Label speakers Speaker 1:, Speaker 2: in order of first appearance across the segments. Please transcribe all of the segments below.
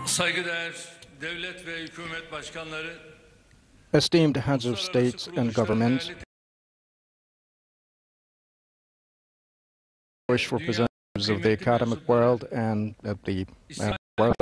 Speaker 1: Saygıdeğer devlet ve hükümet başkanları,
Speaker 2: esteemed heads of states and governments, distinguished representatives of the academic world and the world.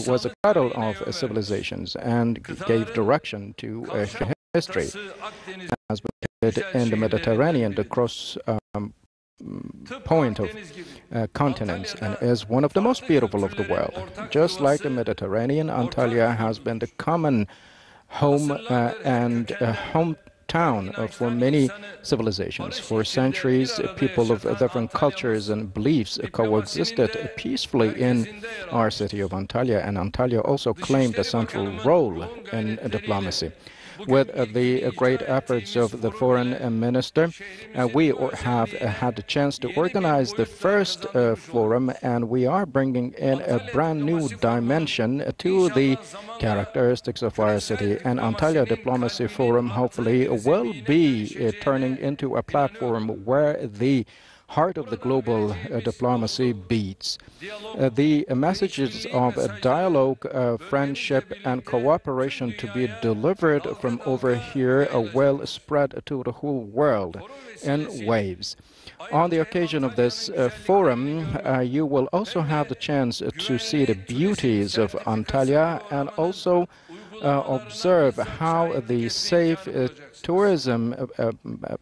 Speaker 2: Was a cradle of civilizations and gave direction to history, as we did in the Mediterranean, the cross point of continents, and is one of the most beautiful of the world. Just like the Mediterranean, Antalya has been the common home and hometown for many civilizations. For centuries, people of different cultures and beliefs coexisted peacefully in our city of Antalya, and Antalya also claimed a central role in diplomacy. With the great efforts of the foreign minister, we have had the chance to organize the first forum, and we are bringing in a brand new dimension to the characteristics of our city. And Antalya Diplomacy Forum hopefully will be turning into a platform where the heart of the global diplomacy beats. The messages of dialogue, friendship, and cooperation to be delivered from over here will spread to the whole world in waves. On the occasion of this forum, you will also have the chance to see the beauties of Antalya and also observe how the safe tourism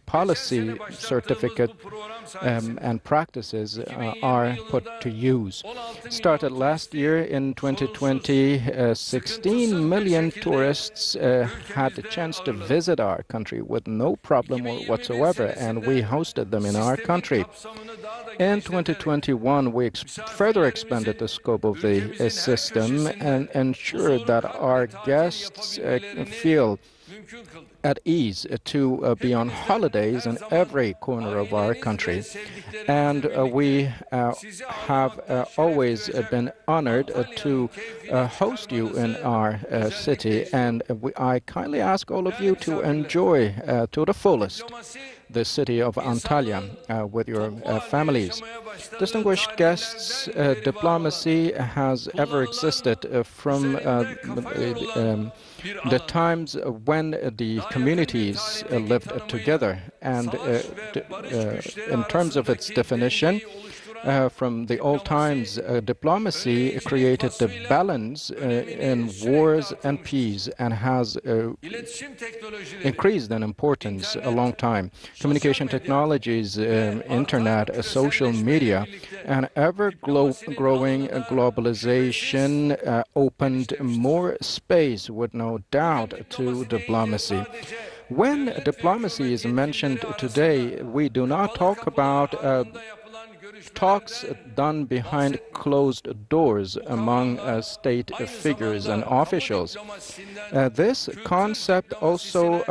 Speaker 2: policy certificate and practices are put to use. Started last year in 2020, 16 million tourists had the chance to visit our country with no problem whatsoever, and we hosted them in our country. In 2021, we further expanded the scope of the system and ensured that our guests feel at ease to be on holidays in every corner of our country. And we have always been honored to host you in our city. And I kindly ask all of you to enjoy to the fullest the city of Antalya with your families. Distinguished guests, diplomacy has ever existed from the times when the communities lived together. And in terms of its definition, from the old times, diplomacy created the balance in wars and peace and has increased in importance a long time. Communication technologies, internet, social media, and ever-growing globalization opened more space, with no doubt, to diplomacy. When diplomacy is mentioned today, we do not talk about talks done behind closed doors among state figures and officials. This concept also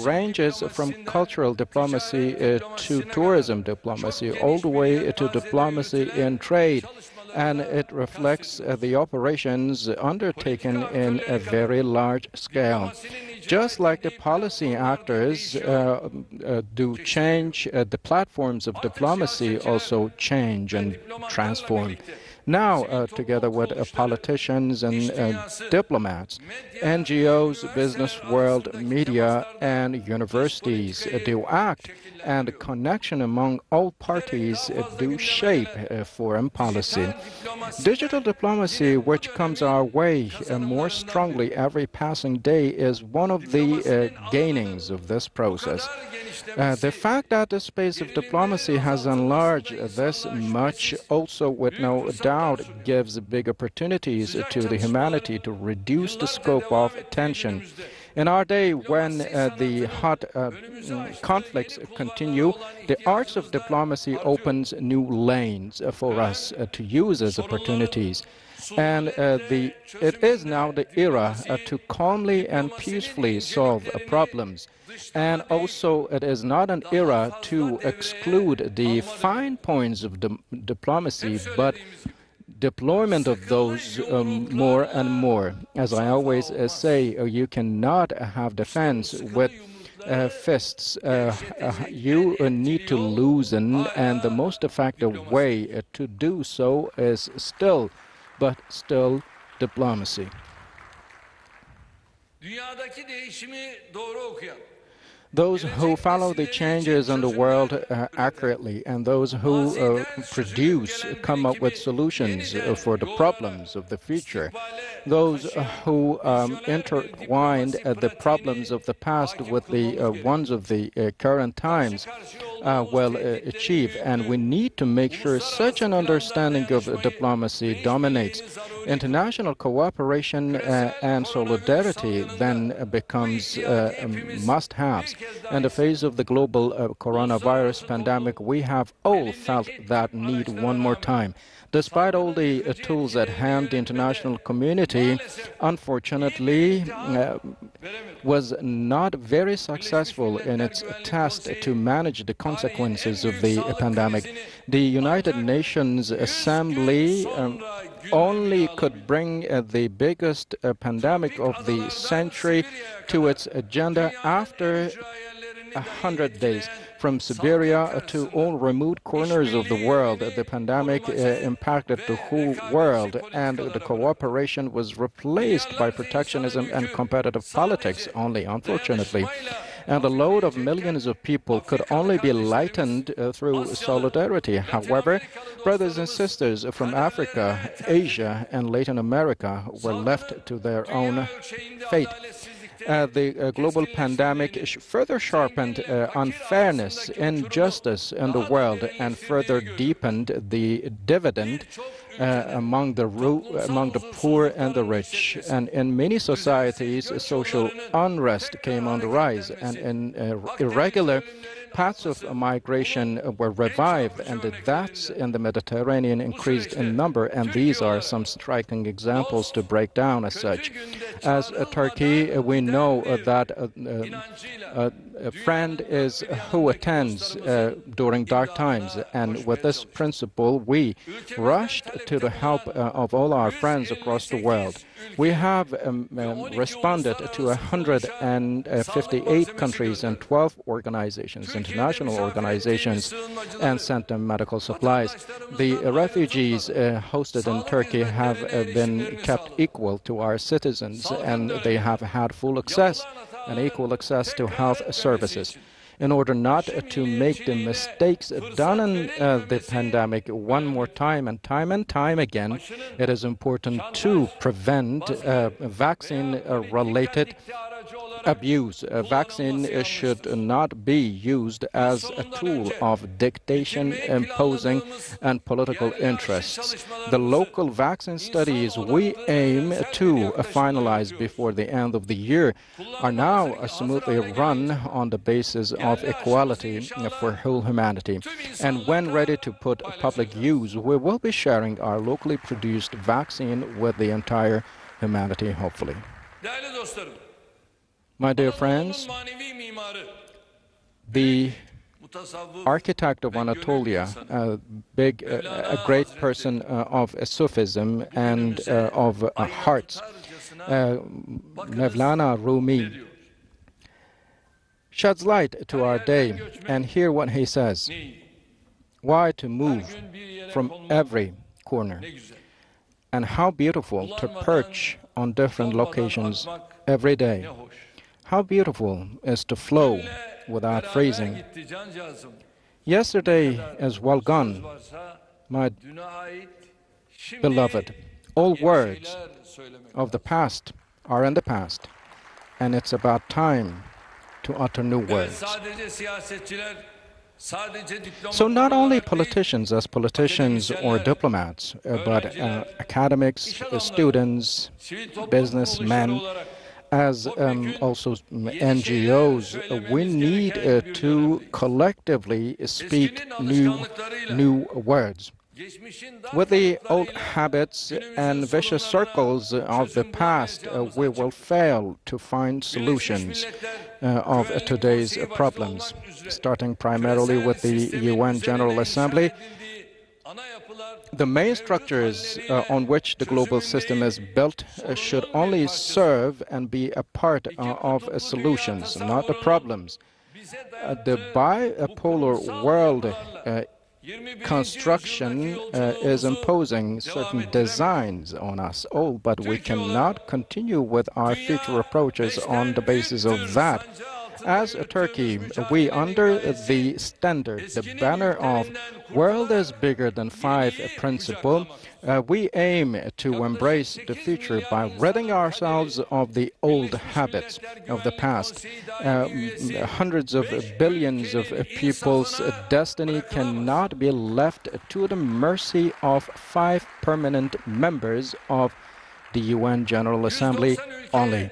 Speaker 2: ranges from cultural diplomacy to tourism diplomacy, all the way to diplomacy in trade. and it reflects the operations undertaken in a very large scale. Just like the policy actors do change, the platforms of diplomacy also change and transform. Now, together with politicians and diplomats, NGOs, business world, media, and universities do act, and the connection among all parties do shape foreign policy. Digital diplomacy, which comes our way more strongly every passing day, is one of the gainings of this process. The fact that the space of diplomacy has enlarged this much also, with no doubt, gives big opportunities to the humanity to reduce the scope of tension. In our day, when the hot conflicts continue, the arts of diplomacy opens new lanes for us to use as opportunities. And it is now the era to calmly and peacefully solve problems. And also, it is not an era to exclude the fine points of diplomacy, but deployment of those more and more. As I always say, you cannot have defense with fists. You need to loosen, and the most effective way to do so is still diplomacy. Those who follow the changes in the world accurately, and those who come up with solutions for the problems of the future, those who intertwine the problems of the past with the ones of the current times will achieve. And we need to make sure such an understanding of diplomacy dominates. International cooperation and solidarity then becomes must-haves. In the face of the global coronavirus pandemic, we have all felt that need one more time. Despite all the tools at hand, the international community, unfortunately, was not very successful in its task to manage the consequences of the pandemic. The United Nations Assembly only could bring the biggest pandemic of the century to its agenda after 100 days. From Siberia to all remote corners of the world, the pandemic impacted the whole world, and the cooperation was replaced by protectionism and competitive politics only, unfortunately. And the load of millions of people could only be lightened through solidarity. However, brothers and sisters from Africa, Asia, and Latin America were left to their own fate. The global pandemic further sharpened unfairness, injustice in the world, and further deepened the dividend among the poor and the rich. And in many societies, social unrest came on the rise, and in irregular paths of migration were revived, and the deaths in the Mediterranean increased in number, and these are some striking examples to break down as such. As Turkey, we know that a friend is who attends during dark times, and with this principle, we rushed to the help of all our friends across the world. We have responded to 158 countries and 12 organizations, international organizations, and sent them medical supplies. The refugees hosted in Turkey have been kept equal to our citizens, and they have had full access and equal access to health services. In order not to make the mistakes done in the pandemic one more time and time again, it is important to prevent vaccine-related abuse. A vaccine should not be used as a tool of dictation, imposing, and political interests. The local vaccine studies we aim to finalize before the end of the year are now smoothly run on the basis of equality for whole humanity. And when ready to put public use, we will be sharing our locally produced vaccine with the entire humanity, hopefully. My dear friends, the architect of Anatolia, a great person of Sufism and of hearts, Mevlana Rumi, sheds light to our day. And hear what he says. Why to move from every corner? And how beautiful to perch on different locations every day. How beautiful is to flow without freezing. Yesterday is well gone, my beloved. All words of the past are in the past, and it's about time to utter new words. So not only politicians as politicians or diplomats, but academics, students, businessmen, as also NGOs, we need to collectively speak new words. With the old habits and vicious circles of the past, we will fail to find solutions of today's problems, starting primarily with the UN General Assembly. The main structures on which the global system is built should only serve and be a part of solutions, not the problems. The bipolar world construction is imposing certain designs on us all, but we cannot continue with our future approaches on the basis of that. As Turkey, we, under the standard, the banner of world is bigger than five principle, we aim to embrace the future by ridding ourselves of the old habits of the past. Hundreds of billions of people's destiny cannot be left to the mercy of five permanent members of the UN General Assembly only.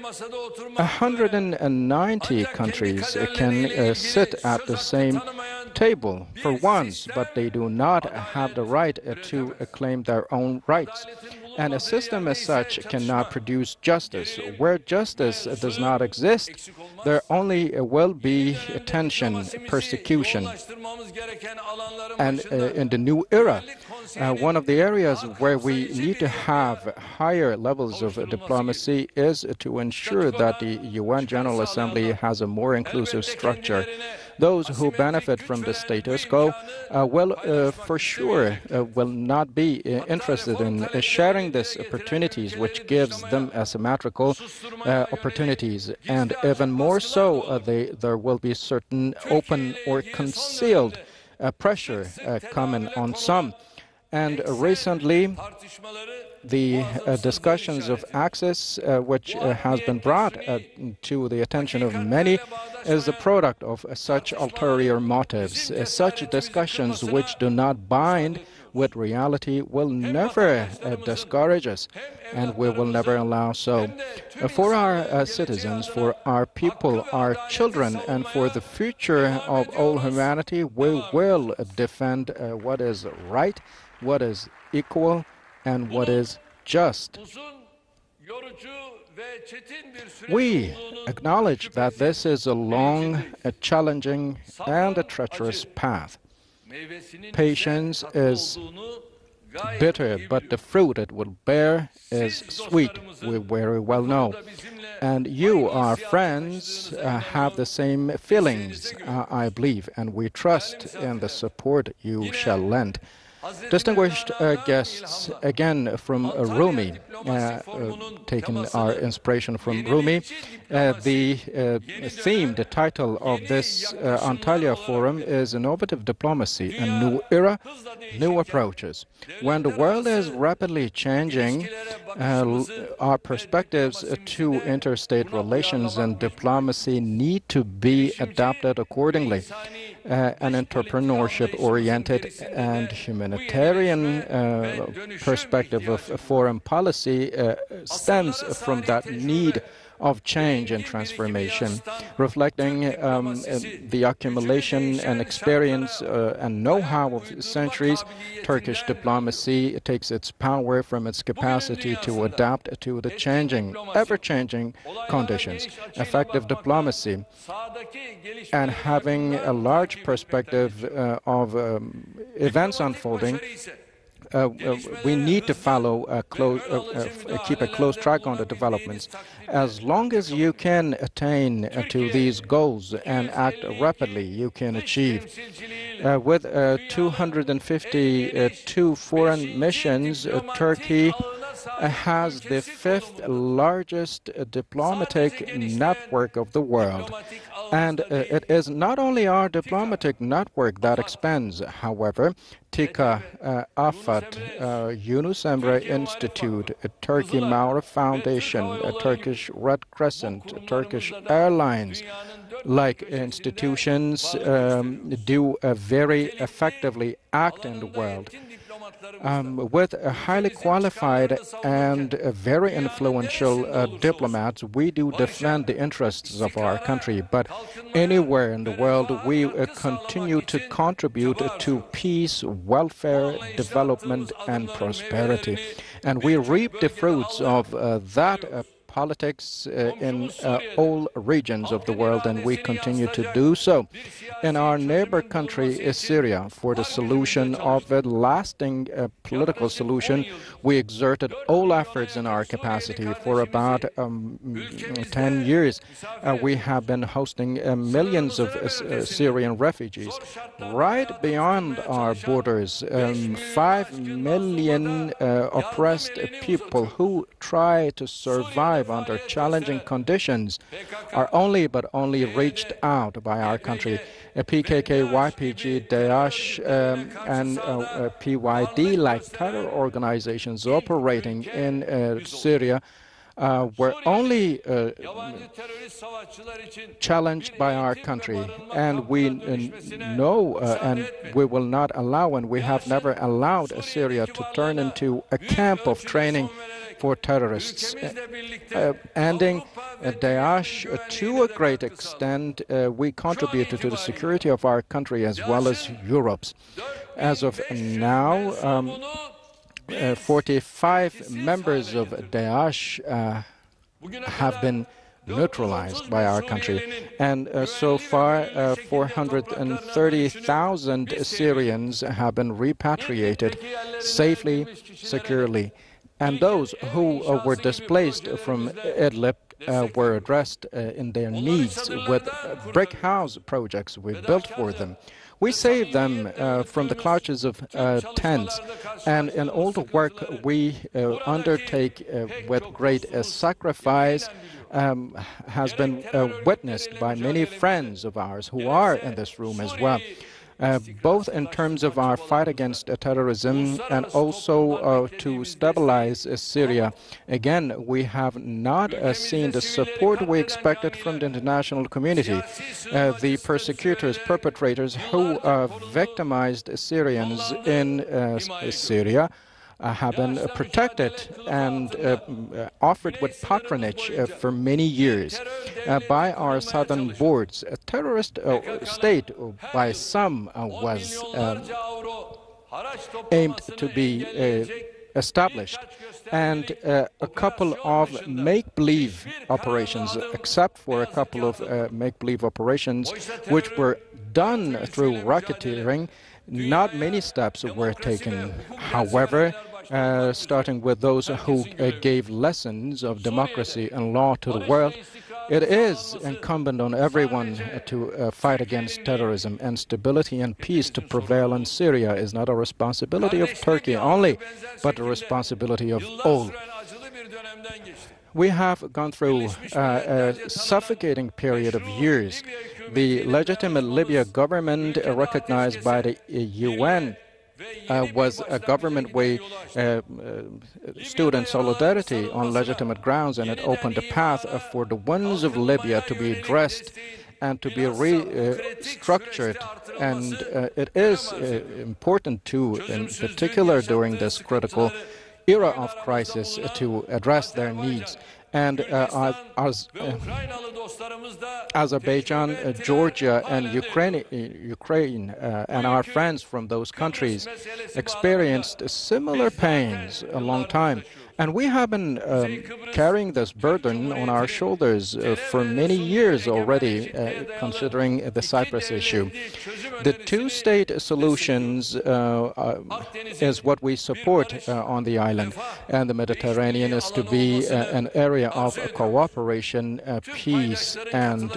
Speaker 2: 190 countries can sit at the same table for once, but they do not have the right to claim their own rights. And a system as such cannot produce justice. Where justice does not exist, there only will be tension, persecution. And in the new era, one of the areas where we need to have higher levels of diplomacy is to ensure that the UN General Assembly has a more inclusive structure. Those who benefit from the status quo will, for sure, will not be interested in sharing these opportunities, which gives them asymmetrical opportunities. And even more so, there will be certain open or concealed pressure coming on some. And recently, the discussions of access, which has been brought to the attention of many, is the product of such ulterior motives. Such discussions which do not bind with reality will never discourage us, and we will never allow so. For our citizens, for our people, our children, and for the future of all humanity, we will defend what is right, what is equal, and what is just. We acknowledge that this is a long, challenging, and a treacherous path. Patience is bitter, but the fruit it will bear is sweet, we very well know. And you, our friends, have the same feelings, I believe, and we trust in the support you shall lend. Distinguished guests, again from Rumi, taking our inspiration from Rumi, the theme, the title of this Antalya Forum is Innovative Diplomacy, a New Era, New Approaches. When the world is rapidly changing, our perspectives to interstate relations and diplomacy need to be adapted accordingly. an entrepreneurship-oriented and humanitarian perspective of foreign policy stems from that need of change and transformation, reflecting the accumulation and experience and know-how of centuries. Turkish diplomacy takes its power from its capacity to adapt to the changing, ever-changing conditions. Effective diplomacy and having a large perspective of events unfolding, we need to follow keep a close track on the developments. As long as you can attain to these goals and act rapidly, you can achieve. With 252 foreign missions, Turkey has the fifth largest diplomatic network of the world. And it is not only our diplomatic network that expands, however. TİKA, AFAD, Yunus Emre Institute, Turkey Maurer Foundation, Turkish Red Crescent, Turkish Airlines, like institutions do very effectively act in the world. With highly qualified and very influential diplomats, we do defend the interests of our country. But anywhere in the world, we continue to contribute to peace, welfare, development, and prosperity. And we reap the fruits of that politics in all regions of the world, and we continue to do so. In our neighbor country, Syria, for the solution of a lasting political solution, we exerted all efforts in our capacity. For about 10 years, we have been hosting millions of Syrian refugees. Right beyond our borders, 5 million oppressed people who try to survive under challenging conditions are only reached out by our country. PKK, YPG, Daesh, and PYD, like terror organizations operating in Syria, were only challenged by our country, and we know and we will not allow, and we have never allowed Syria to turn into a camp of training for terrorists. Ending Daesh to a great extent, we contributed to the security of our country as well as Europe's. As of now, 45 members of Daesh have been neutralized by our country, and so far 430,000 Syrians have been repatriated safely, securely. And those who were displaced from Idlib were addressed in their needs with brick house projects we built for them. We saved them from the clutches of tents, and in all the work we undertake with great sacrifice has been witnessed by many friends of ours who are in this room as well. Both in terms of our fight against terrorism and also to stabilize Syria. Again, we have not seen the support we expected from the international community. The persecutors, perpetrators who victimized Syrians in Syria have been protected and offered with patronage for many years by our southern boards. A terrorist state by some was aimed to be established, and a couple of make-believe operations, except for a couple of make-believe operations which were done through racketeering, not many steps were taken. However, starting with those who gave lessons of democracy and law to the world, it is incumbent on everyone to fight against terrorism, and stability and peace to prevail in Syria is not a responsibility of Turkey only, but a responsibility of all. We have gone through a suffocating period of years. The legitimate Libya government, recognized by the UN, was a government we stood in solidarity on legitimate grounds, and it opened a path for the wounds of Libya to be addressed and to be restructured. And it is important too, in particular during this critical era of crisis, to address their needs. And Azerbaijan, Georgia, and Ukraine, and our friends from those countries experienced similar pains a long time. And we have been carrying this burden on our shoulders for many years already, considering the Cyprus issue. The two-state solutions is what we support on the island, and the Mediterranean is to be an area of cooperation, peace, and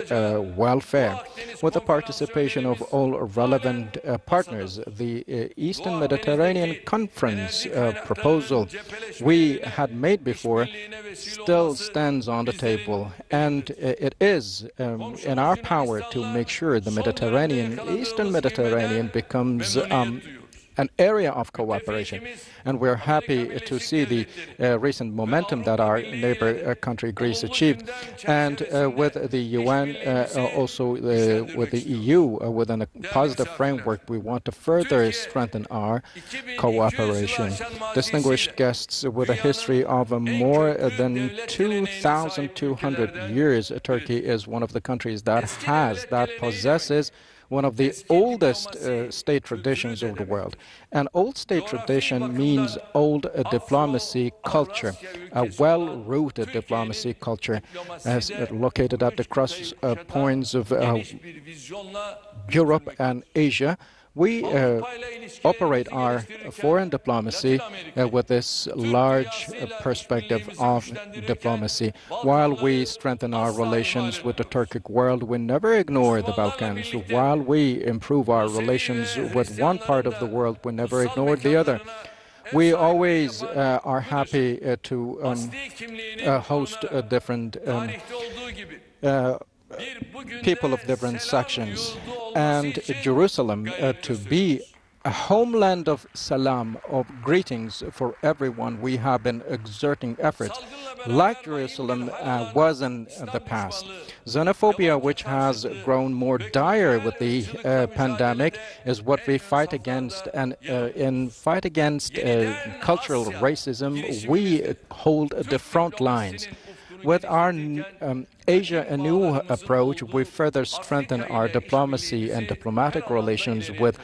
Speaker 2: welfare, with the participation of all relevant partners. The Eastern Mediterranean Conference proposal we had made before still stands on the table, and it is in our power to make sure the Eastern Mediterranean becomes an area of cooperation. And we're happy to see the recent momentum that our neighbor country Greece achieved. And with the UN, also with the EU, within a positive framework, we want to further strengthen our cooperation. Distinguished guests, with a history of more than 2,200 years, Turkey is one of the countries that possesses one of the oldest state traditions of the world. An old state tradition means old diplomacy culture, a well-rooted diplomacy culture, as located at the cross points of Europe and Asia. We operate our foreign diplomacy with this large perspective of diplomacy. While we strengthen our relations with the Turkic world, we never ignore the Balkans. While we improve our relations with one part of the world, we never ignore the other. We always are happy to host different people of different sections, and Jerusalem to be a homeland of salam, of greetings for everyone. We have been exerting efforts like Jerusalem was in the past. Xenophobia, which has grown more dire with the pandemic, is what we fight against. And in fight against cultural racism, we hold the front lines. With our Asia Anew approach, we further strengthen our diplomacy and diplomatic relations with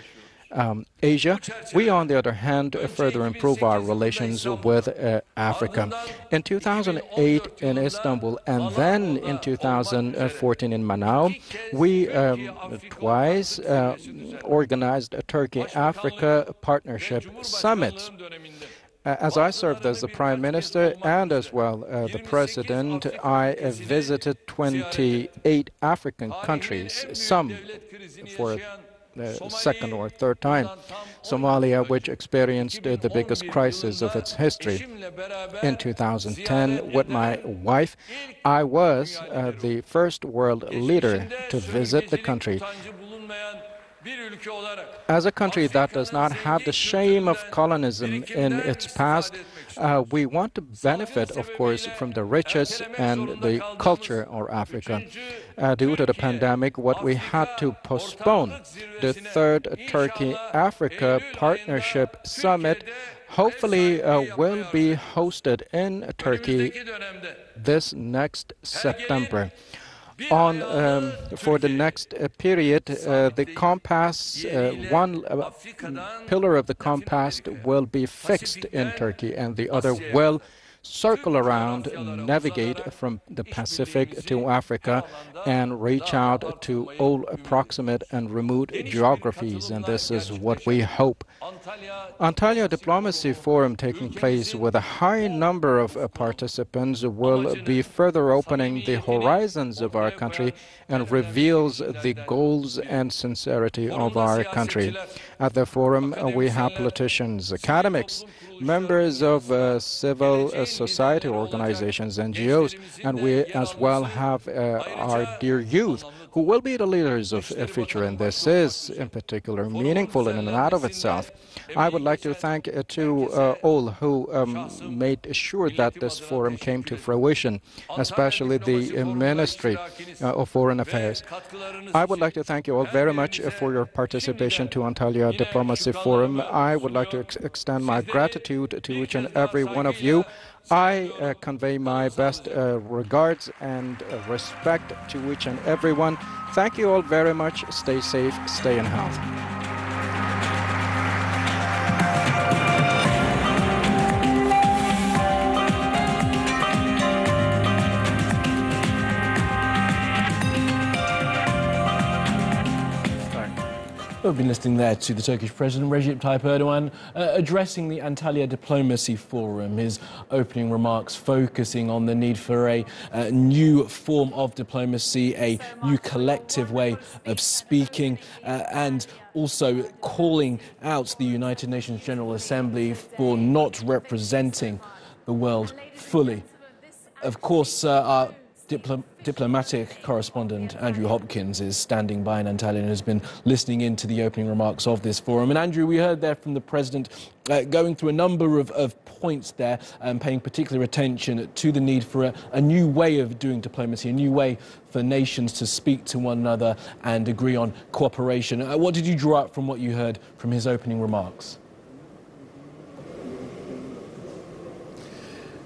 Speaker 2: Asia. We, on the other hand, further improve our relations with Africa. In 2008 in Istanbul and then in 2014 in Manau, we twice organized a Turkey-Africa partnership summits. As I served as the Prime Minister and as well the President, I visited 28 African countries, some for the second or third time. Somalia, which experienced the biggest crisis of its history. In 2010, with my wife, I was the first world leader to visit the country. As a country that does not have the shame of colonialism in its past, we want to benefit, of course, from the riches and the culture of Africa. Due to the pandemic, what we had to postpone, the third Turkey-Africa Partnership Summit, hopefully will be hosted in Turkey this next September. For the next period, the compass, one pillar of the compass will be fixed in Turkey, and the other will circle around, navigate from the Pacific to Africa, and reach out to all proximate and remote geographies. And this is what we hope. Antalya Diplomacy Forum, taking place with a high number of participants, will be further opening the horizons of our country and reveals the goals and sincerity of our country. At the forum, we have politicians, academics, members of civil society organizations, NGOs, and we as well have our dear youth who will be the leaders of future, and this is in particular meaningful in and out of itself. I would like to thank all who made sure that this forum came to fruition, especially the Ministry of Foreign Affairs. I would like to thank you all very much for your participation to Antalya Diplomacy Forum. I would like to extend my gratitude to each and every one of you. I convey my best regards and respect to each and everyone. Thank you all very much. Stay safe, stay in health.
Speaker 3: We've been listening there to the Turkish President Recep Tayyip Erdoğan addressing the Antalya Diplomacy Forum, his opening remarks focusing on the need for a new form of diplomacy, a new collective way of speaking, and also calling out the United Nations General Assembly for not representing the world fully. Of course, our diplomatic correspondent Andrew Hopkins is standing by in Antalya and has been listening in to the opening remarks of this forum. And Andrew, we heard there from the President going through a number of points there, paying particular attention to the need for a new way of doing diplomacy, a new way for nations to speak to one another and agree on cooperation. What did you draw out from what you heard from his opening remarks?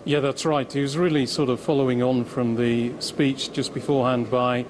Speaker 4: Yeah, that's right. He was really sort of following on from the speech just beforehand by